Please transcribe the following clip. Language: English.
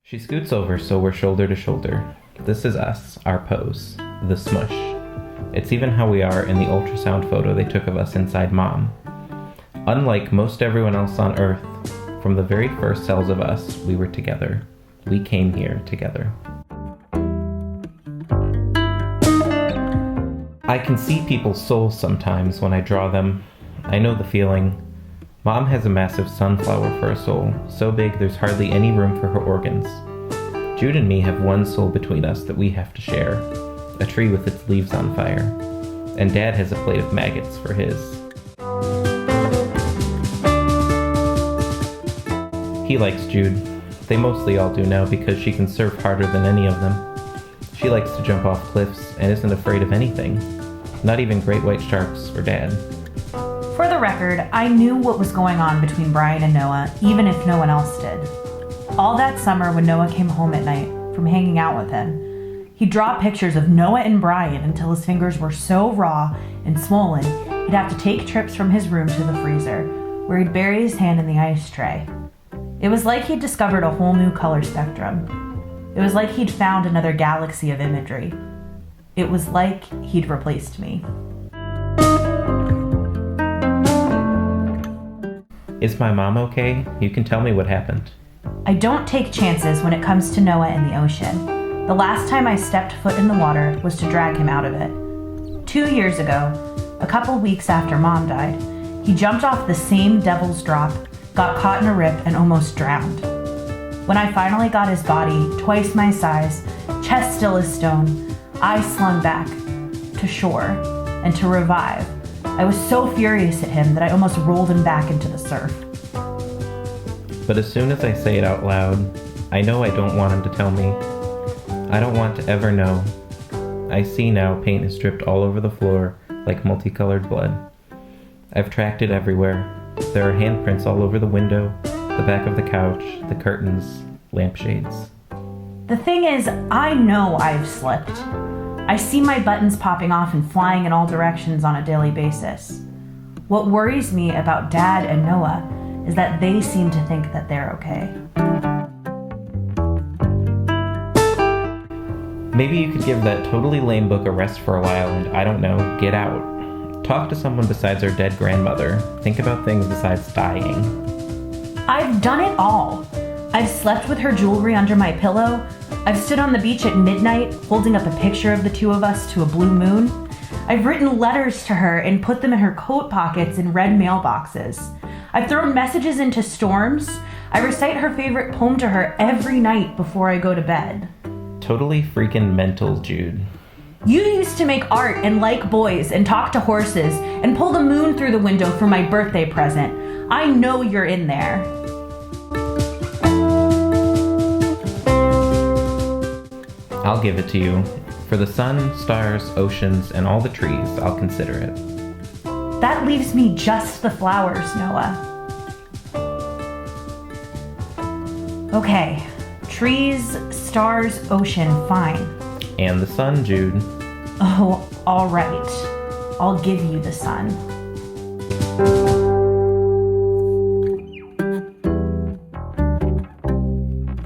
She scoots over so we're shoulder to shoulder. This is us, our pose, the smush. It's even how we are in the ultrasound photo they took of us inside Mom. Unlike most everyone else on Earth, from the very first cells of us, we were together. We came here together. I can see people's souls sometimes when I draw them. I know the feeling. Mom has a massive sunflower for a soul, so big there's hardly any room for her organs. Jude and me have one soul between us that we have to share, a tree with its leaves on fire. And Dad has a plate of maggots for his. He likes Jude. They mostly all do now because she can surf harder than any of them. She likes to jump off cliffs and isn't afraid of anything. Not even great white sharks for Dad. For the record, I knew what was going on between Brian and Noah, even if no one else did. All that summer when Noah came home at night from hanging out with him, he'd draw pictures of Noah and Brian until his fingers were so raw and swollen, he'd have to take trips from his room to the freezer, where he'd bury his hand in the ice tray. It was like he'd discovered a whole new color spectrum. It was like he'd found another galaxy of imagery. It was like he'd replaced me. Is my mom okay? You can tell me what happened. I don't take chances when it comes to Noah and the ocean. The last time I stepped foot in the water was to drag him out of it. 2 years ago, a couple weeks after Mom died, he jumped off the same Devil's Drop, got caught in a rip, and almost drowned. When I finally got his body, twice my size, chest still as stone, I slung back to shore and to revive. I was so furious at him that I almost rolled him back into the surf. But as soon as I say it out loud, I know I don't want him to tell me. I don't want to ever know. I see now paint is dripped all over the floor like multicolored blood. I've tracked it everywhere. There are handprints all over the window, the back of the couch, the curtains, lampshades. The thing is, I know I've slipped. I see my buttons popping off and flying in all directions on a daily basis. What worries me about Dad and Noah is that they seem to think that they're okay. Maybe you could give that totally lame book a rest for a while and, I don't know, get out. Talk to someone besides our dead grandmother. Think about things besides dying. I've done it all. I've slept with her jewelry under my pillow. I've stood on the beach at midnight, holding up a picture of the two of us to a blue moon. I've written letters to her and put them in her coat pockets in red mailboxes. I've thrown messages into storms. I recite her favorite poem to her every night before I go to bed. Totally freaking mental, Jude. You used to make art and like boys and talk to horses and pull the moon through the window for my birthday present. I know you're in there. I'll give it to you. For the sun, stars, oceans, and all the trees, I'll consider it. That leaves me just the flowers, Noah. Okay, trees, stars, ocean, fine. And the sun, Jude. Oh, all right. I'll give you the sun.